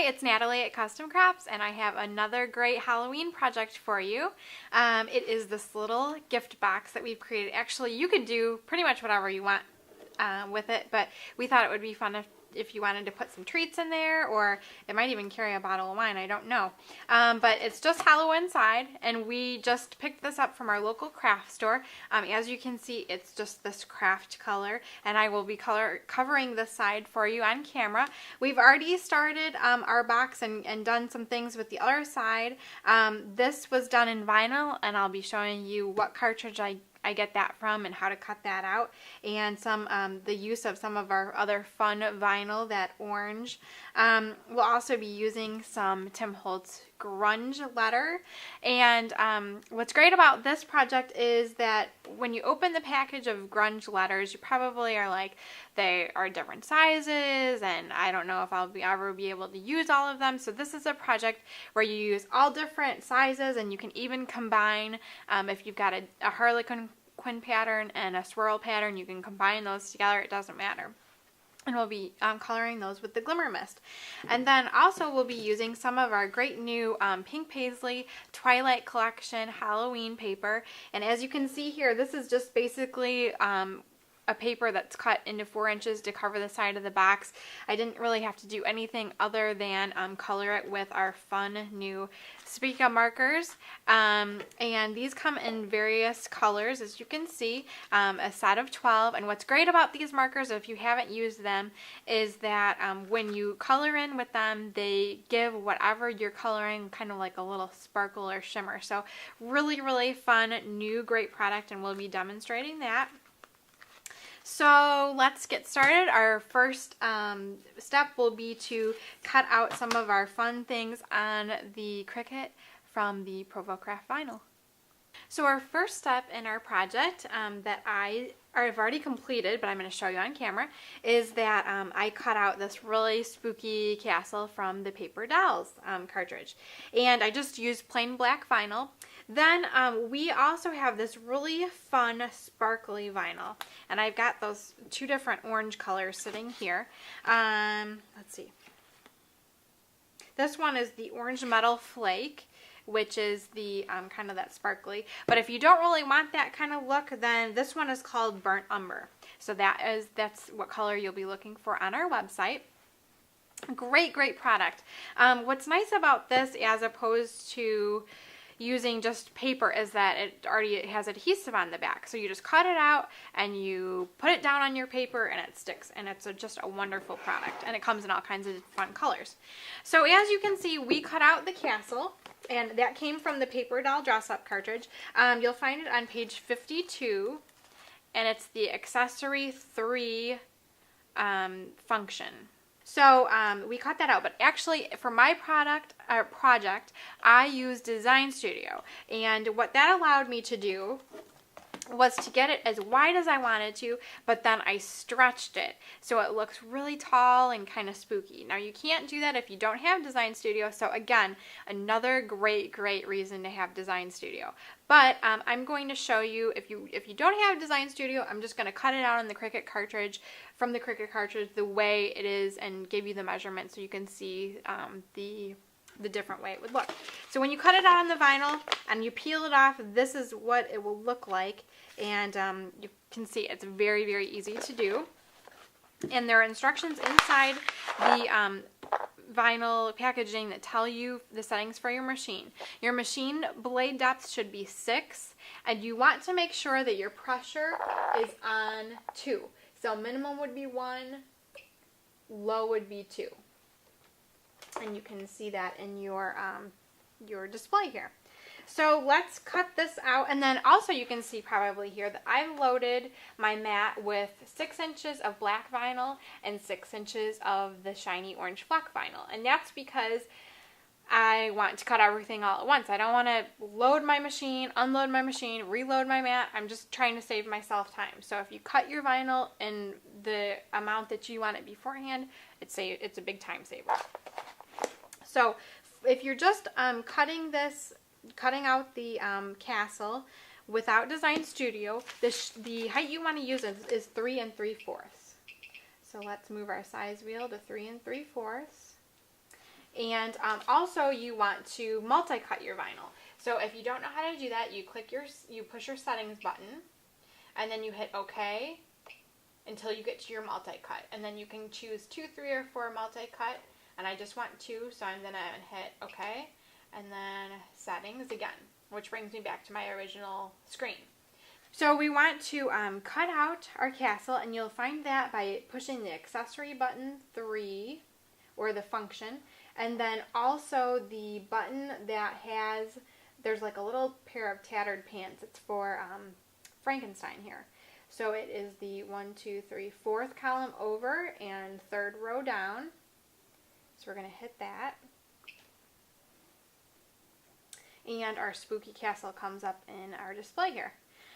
Hi, it's Natalie at Custom Crafts, and I have another great Halloween project for you. It is this little gift box that we've created. Actually, you could do pretty much whatever you want with it, but we thought it would be fun if you wanted to put some treats in there, or it might even carry a bottle of wine, I don't know. But it's just hollow inside, and we just picked this up from our local craft store. As you can see, it's just this craft color, and I will be covering this side for you on camera. We've already started our box and done some things with the other side. This was done in vinyl, and I'll be showing you what cartridge I get that from and how to cut that out, and the use of some of our other fun vinyl, that orange. We'll also be using some Tim Holtz grunge letter, and what's great about this project is that when you open the package of grunge letters, you probably are like, they are different sizes and I don't know if I'll ever be able to use all of them. So this is a project where you use all different sizes, and you can even combine, if you've got a harlequin pattern and a swirl pattern, you can combine those together, it doesn't matter. And we'll be coloring those with the Glimmer Mist. And then also we'll be using some of our great new Pink Paisley Twilight Collection Halloween paper. And as you can see here, this is just basically a paper that's cut into 4 inches to cover the side of the box. I didn't really have to do anything other than color it with our fun new Spica markers. And these come in various colors, as you can see, a set of 12. And what's great about these markers, if you haven't used them, is that when you color in with them, they give whatever you're coloring kind of like a little sparkle or shimmer. So really, really fun, new, great product, and we'll be demonstrating that. So let's get started. Our first step will be to cut out some of our fun things on the Cricut from the ProvoCraft vinyl. So our first step in our project that I've already completed, but I'm going to show you on camera, is that I cut out this really spooky castle from the Paper Dolls cartridge. And I just used plain black vinyl. Then we also have this really fun sparkly vinyl, and I've got those 2 different orange colors sitting here. Let's see. This one is the Orange Metal Flake, which is the kind of that sparkly. But if you don't really want that kind of look, then this one is called Burnt Umber. So that's what color you'll be looking for on our website. Great, great product. What's nice about this, as opposed to using just paper, is that it already has adhesive on the back. So you just cut it out and you put it down on your paper and it sticks, and it's just a wonderful product, and it comes in all kinds of fun colors. So as you can see, we cut out the castle, and that came from the Paper Doll Dress Up cartridge. You'll find it on page 52, and it's the accessory 3 function. So we cut that out, but actually for my project, I used Design Studio, and what that allowed me to do was to get it as wide as I wanted to, but then I stretched it so it looks really tall and kind of spooky. Now you can't do that if you don't have Design Studio, so again, another great reason to have Design Studio. But I'm going to show you, if you don't have Design Studio, I'm just going to cut it out on the Cricut cartridge, from the Cricut cartridge, the way it is, and give you the measurements so you can see the different way it would look. So when you cut it out on the vinyl and you peel it off, this is what it will look like, and you can see it's very, very easy to do. And there are instructions inside the vinyl packaging that tell you the settings for your machine. Your machine blade depth should be 6, and you want to make sure that your pressure is on 2. So minimum would be 1, low would be 2. And you can see that in your display here. So let's cut this out, and then also you can see probably here that I've loaded my mat with 6 inches of black vinyl and 6 inches of the shiny orange fleck vinyl, and that's because I want to cut everything all at once. I don't want to load my machine, unload my machine, reload my mat. I'm just trying to save myself time. So if you cut your vinyl in the amount that you want it beforehand, it's a big time saver. So if you're just cutting out the castle without Design Studio, the height you want to use is 3 3/4. So let's move our size wheel to 3 3/4. And also you want to multi-cut your vinyl. So if you don't know how to do that, you push your settings button, and then you hit OK until you get to your multi-cut. And then you can choose 2, 3, or 4 multi-cut. And I just want 2, so I'm going to hit OK. And then settings again, which brings me back to my original screen. So we want to cut out our castle, and you'll find that by pushing the accessory button 3, or the function, and then also the button that has, there's like a little pair of tattered pants. It's for Frankenstein here. So it is the 1, 2, 3, 4th column over and 3rd row down. So we're going to hit that. And our spooky castle comes up in our display here.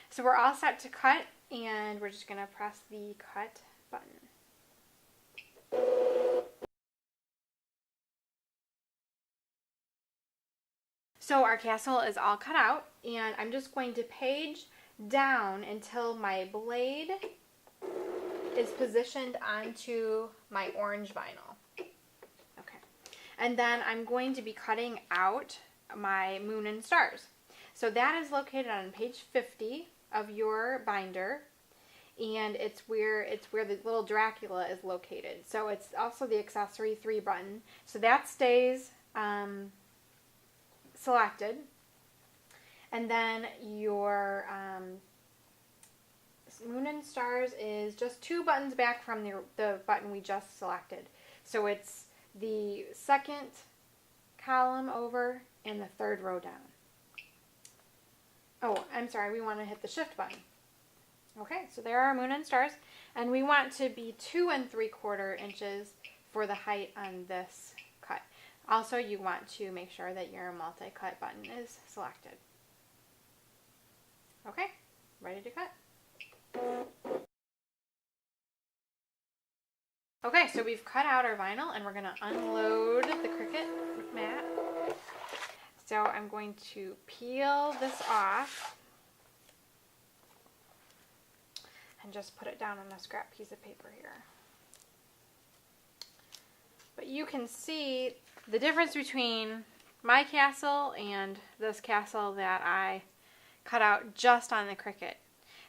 So we're all set to cut, and we're just going to press the cut button. So our castle is all cut out, and I'm just going to page down until my blade is positioned onto my orange vinyl. Okay. And then I'm going to be cutting out my moon and stars. So that is located on page 50 of your binder, and it's where the little Dracula is located. So it's also the accessory 3 button. So that stays selected, and then your moon and stars is just 2 buttons back from the button we just selected. So it's the 2nd column over and the 3rd row down. Oh, I'm sorry, we want to hit the shift button. Okay, so there are our moon and stars, and we want to be 2 3/4 inches for the height on this cut. Also, you want to make sure that your multi-cut button is selected. Okay, ready to cut. Okay, so we've cut out our vinyl, and we're going to unload the Cricut mat. So I'm going to peel this off and just put it down on a scrap piece of paper here. But you can see the difference between my castle and this castle that I cut out just on the Cricut.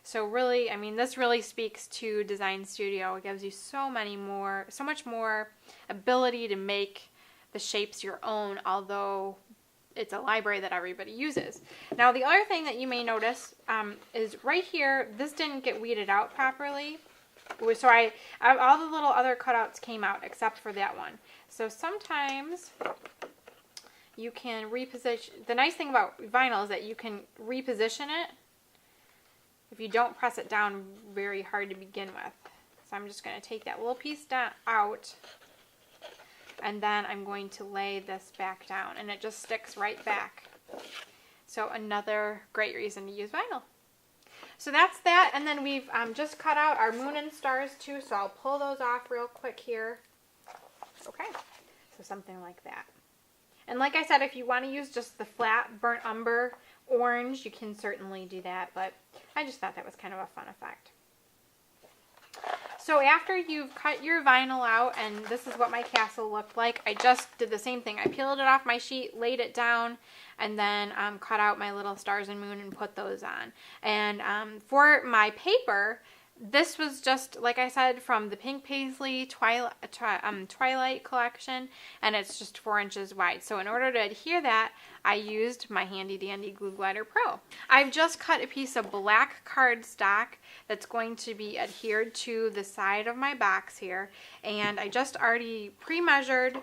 So really, I mean, this really speaks to Design Studio. It gives you so much more ability to make the shapes your own, although it's a library that everybody uses. Now, the other thing that you may notice is right here, this didn't get weeded out properly. So all the little other cutouts came out except for that one. So sometimes you can reposition. The nice thing about vinyl is that you can reposition it if you don't press it down very hard to begin with. So I'm just going to take that little piece out, and then I'm going to lay this back down, and it just sticks right back. So another great reason to use vinyl. So that's that, and then we've just cut out our moon and stars too, so I'll pull those off real quick here. Okay, so something like that. And like I said, if you want to use just the flat burnt umber orange, you can certainly do that, but I just thought that was kind of a fun effect. So after you've cut your vinyl out, and this is what my castle looked like, I just did the same thing. I peeled it off my sheet, laid it down, and then cut out my little stars and moon and put those on. And for my paper, this was just, like I said, from the Pink Paisley Twilight collection, and it's just 4 inches wide. So in order to adhere that, I used my handy dandy Glue Glider Pro. I've just cut a piece of black cardstock that's going to be adhered to the side of my box here, and I just already pre-measured.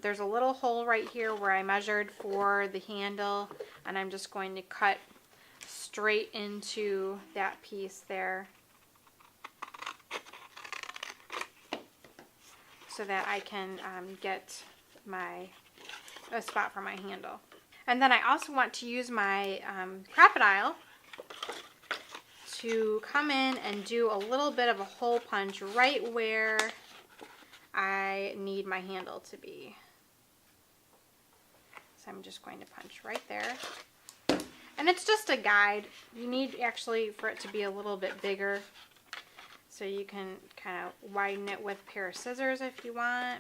There's a little hole right here where I measured for the handle, and I'm just going to cut straight into that piece there, so that I can get a spot for my handle. And then I also want to use my Crocodile to come in and do a little bit of a hole punch right where I need my handle to be. So I'm just going to punch right there. And it's just a guide. You need actually for it to be a little bit bigger. So you can kind of widen it with a pair of scissors if you want.